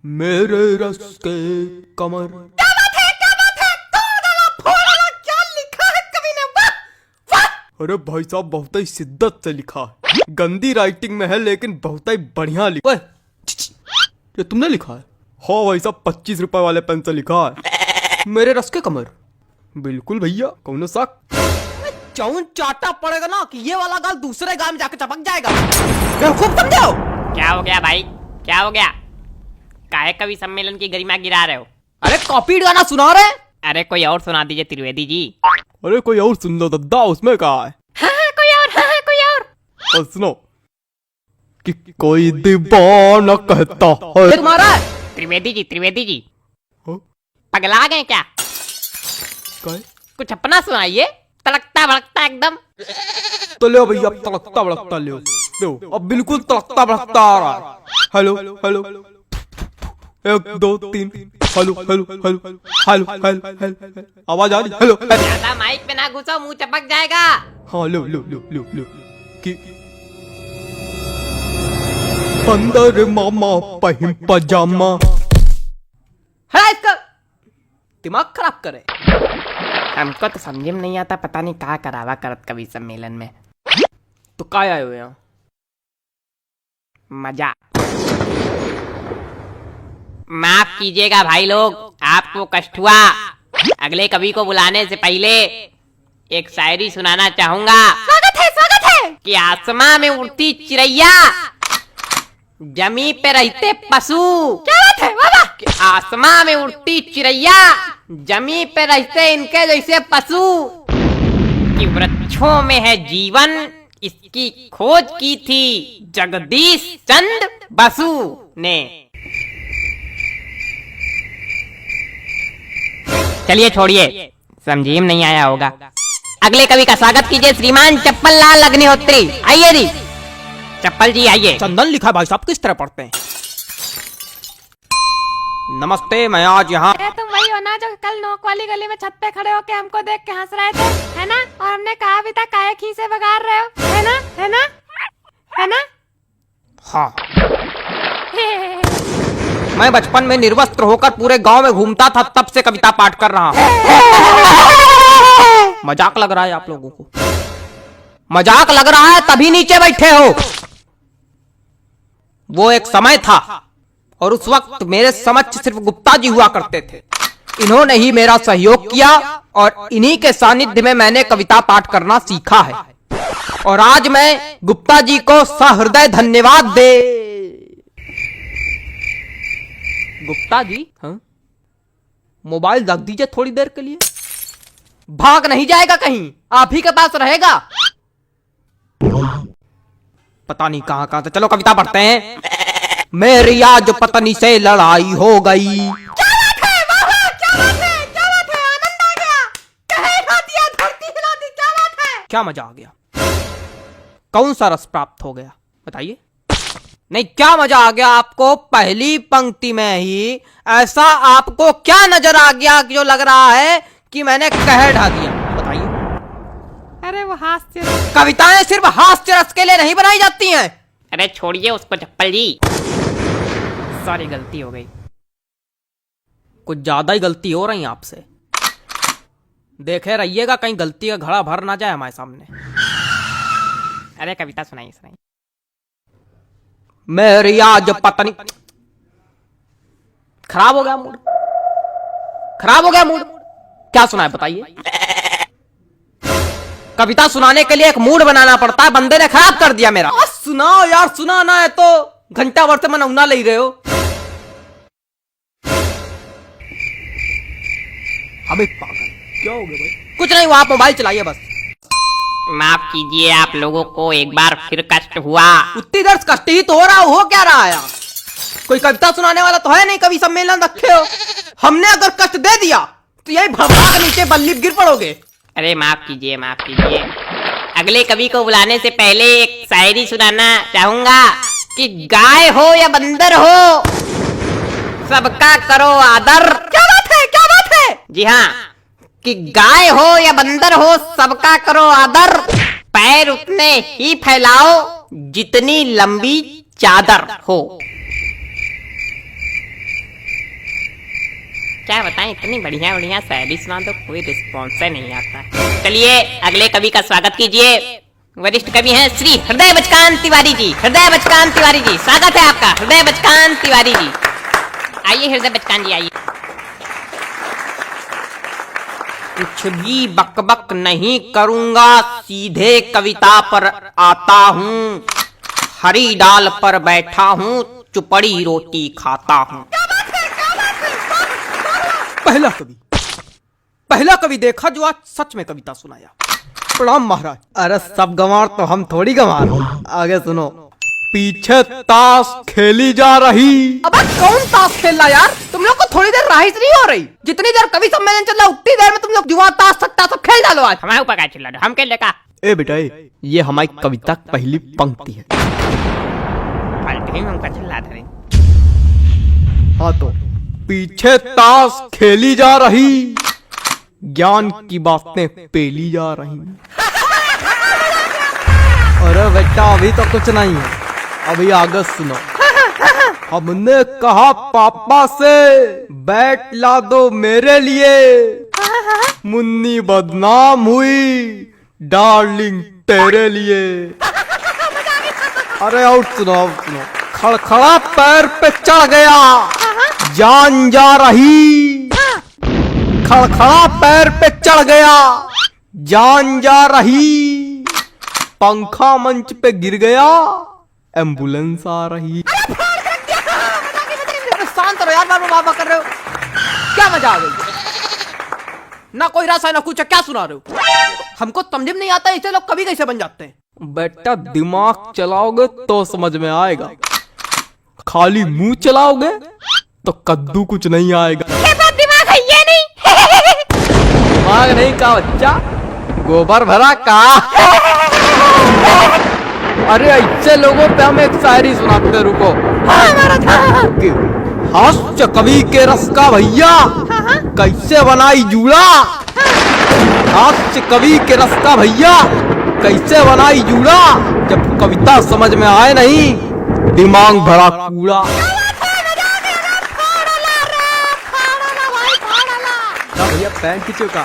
मेरे रस के कमर। क्या बात है, क्या बात है, तोड़ डाला, फोड़ डाला, क्या लिखा है कवि ने, वाह वाह। अरे भाई साहब बहुत ही शिद्दत से लिखा है, गंदी राइटिंग में है लेकिन बहुत ही बढ़िया लिखा है। ये तुमने लिखा है? हाँ भाई साहब 25 रुपए वाले पेन से लिखा है, मेरे रस के कमर। बिल्कुल भैया, कौन सा चौन चाटा पड़ेगा ना कि ये वाला गाल दूसरे गाल में जाकर चपक जाएगा। खूब समझो। क्या हो गया भाई, क्या हो गया? काहे कवि सम्मेलन की गरिमा गिरा रहे हो? अरे कॉपीड गाना सुना रहे। अरे कोई और सुना दीजिए त्रिवेदी जी। अरे कोई और सुन लो दद्दा, उसमें कहा है। हाँ, कोई और, हाँ, कोई और। और सुनो कि कोई दीवाना कहता है। तुम्हारा त्रिवेदी जी हाँ? पगला गए क्या? काय? कुछ अपना सुनाइए, तड़कता भड़कता एकदम। तो ले भैया, तड़कता भड़कता ले लो, अब बिल्कुल तड़कता भड़कता आ रहा है। Hello hello 1 2 3 hello hello hello hello hello hello, आवाज आ रही? हेलो ज्यादा माइक पे ना घुसो, मुंह चपक जाएगा। हाँ लो लो लो लो लो कि अंदर मामा पहिम पजामा। है इसका दिमाग खराब करे। हमको तो समझ में नहीं आता, पता नहीं कहाँ करावा करत कवि सम्मेलन में। तो काय आए हुए यहाँ? मजा। माफ कीजिएगा भाई लोग, आपको कष्ट हुआ। अगले कवि को बुलाने से पहले एक शायरी सुनाना चाहूंगा। स्वागत है कि आसमां में उड़ती चिड़ैया, जमी पे रहते पशु। क्या बात है, वाह वाह। कि आसमां में उड़ती चिड़ैया, जमी पे रहते इनके जैसे पशु। कि वृक्षों में है जीवन, इसकी खोज की थी जगदीश चंद्र बसु ने। चलिए छोड़िए, समझिए नहीं आया होगा। अगले कवि का स्वागत कीजिए श्रीमान चप्पल लाल अग्निहोत्री। आइए जी चप्पल जी, आइए। चंदन लिखा भाई साहब किस तरह पढ़ते हैं? नमस्ते, मैं आज यहाँ। अरे तुम वही हो ना जो कल नोक वाली गली में छत पे खड़े होके हमको देख के हंस रहे थे, है ना? और हमने कहा भी था काहे खीसे बगाड़ रहे हो, है ना, है ना, है ना? हाँ, मैं बचपन में निर्वस्त्र होकर पूरे गांव में घूमता था, तब से कविता पाठ कर रहा हूँ। मजाक लग रहा है आप लोगों को? मजाक लग रहा है तभी नीचे बैठे हो। वो एक समय था और उस वक्त मेरे समक्ष सिर्फ गुप्ता जी हुआ करते थे। इन्होंने ही मेरा सहयोग किया और इन्हीं के सानिध्य में मैंने कविता पाठ करना सीखा है। और आज मैं गुप्ता जी को सहृदय धन्यवाद दे। गुप्ता जी, हाँ? मोबाइल रख दीजिए थोड़ी देर के लिए। भाग नहीं जाएगा कहीं, आप ही के पास रहेगा। पता नहीं कहां कहां से। चलो कविता पढ़ते हैं। मेरी आज पत्नी से लड़ाई हो गई। क्या बात है, वाह वाह, क्या बात है, क्या बात है, आनंद आ गया। कहे हिला दिया, धरती हिला दी, क्या बात है। क्या मजा आ गया? कौन सा रस प्राप्त हो गया बताइए? नहीं, क्या मजा आ गया आपको? पहली पंक्ति में ही ऐसा आपको क्या नजर आ गया जो लग रहा है कि मैंने कह ढा दिया? बताइए। अरे वो हास्य। कविताएं सिर्फ हास्य रस के लिए नहीं बनाई जाती हैं। अरे छोड़िए उसको चप्पल जी, सॉरी गलती हो गई। कुछ ज्यादा ही गलती हो रही है आपसे। देखे रहिएगा कहीं गलती का घड़ा भर ना जाए हमारे सामने। अरे कविता सुनाइए सुनाइए। मेरी आज पत्नी। खराब हो गया मूड, खराब हो गया मूड। क्या सुनाए बताइए? कविता सुनाने के लिए एक मूड बनाना पड़ता है, बंदे ने खराब कर दिया मेरा। सुनाओ यार, सुनाना है तो घंटा भर से मनौना ले रहे हो। अबे पागल, क्या हो गया भाई? कुछ नहीं हुआ, आप मोबाइल चलाइए बस। माफ कीजिए, आप लोगों को एक बार फिर कष्ट हुआ। उतनी देर कष्ट ही तो हो क्या रहा है? कोई कविता सुनाने वाला तो है नहीं, कवि सम्मेलन रखे हो। हमने अगर कष्ट दे दिया तो यही भगवान नीचे बल्ली गिर पड़ोगे। अरे माफ कीजिए, माफ कीजिए। अगले कवि को बुलाने से पहले एक शायरी सुनाना चाहूंगा। कि गाय हो या बंदर हो, सबका करो आदर। क्या बात है, क्या बात है? जी हाँ, कि गाय हो या बंदर हो, सबका करो आदर। पैर उतने ही फैलाओ जितनी लंबी चादर हो। क्या बताएं, इतनी बढ़िया बढ़िया शायरी सुना दो, कोई रिस्पॉन्स नहीं आता। चलिए अगले कवि का स्वागत कीजिए। वरिष्ठ कवि हैं श्री हृदय बचकान तिवारी जी। हृदय बचकान तिवारी जी, स्वागत है आपका। हृदय बचकान तिवारी जी, आइए हृदय बचकान जी आइए। कुछ भी बकबक नहीं करूंगा, सीधे कविता पर आता हूँ। हरी डाल पर बैठा हूँ, चुपड़ी रोटी खाता हूँ। पहला कवि देखा जो आज सच में कविता सुनाया। प्रणाम महाराज। अरे सब गंवार तो हम थोड़ी गंवार। आगे सुनो। पीछे ताश खेली जा रही। अबे कौन ताश खेल रहा यार? तुम लोग को थोड़ी देर राहिस नहीं हो रही? जितनी देर कवि सम्मेलन चल रहा उतनी देर में तुम लोग जुआ ताश सट्टा सब खेल डालो आज। हमारे ऊपर क्या चिल्ला रहे हो? हम खेल लेगा। ए बेटा ये हमारी कविता की पहली पंक्ति है। हमका चिल्ला रहे। हाँ तो पीछे ताश खेली जा रही, ज्ञान की बातें पेली जा रही। अरे बेटा अभी तो कुछ नहीं है, अभी आगे सुनो। हमने कहा पापा से बैट ला दो मेरे लिए, मुन्नी बदनाम हुई डार्लिंग तेरे लिए। अरे और सुनो। खड़खड़ा पैर पे चढ़ गया, जान जा रही। खड़खड़ा पैर पे चढ़ गया, जान जा रही। पंखा मंच पे गिर गया, एम्बुलेंस आ रही। शांत रहो यार, बाबा कर रहे हो क्या? मजा आ गई ना? कोई रस है ना कुछ, क्या सुना रहे हो? हमको समझ में नहीं आता इसे लोग कभी कैसे बन जाते हैं। बेटा दिमाग चलाओगे तो समझ में आएगा, खाली मुंह चलाओगे तो कद्दू कुछ नहीं आएगा। दिमाग है ये नहीं। दिमाग नहीं का बच्चा, गोबर भरा का। अरे ऐसे लोगों पे हम एक शायरी सुनाते, रुको। हास्य कवि के रस का भैया कैसे बनाई जूड़ा। हास्य कवि के रस का भैया कैसे बनाई जूड़ा। जब कविता समझ में आए नहीं, दिमाग भरा कूड़ा। भैया पैंट खींचो का।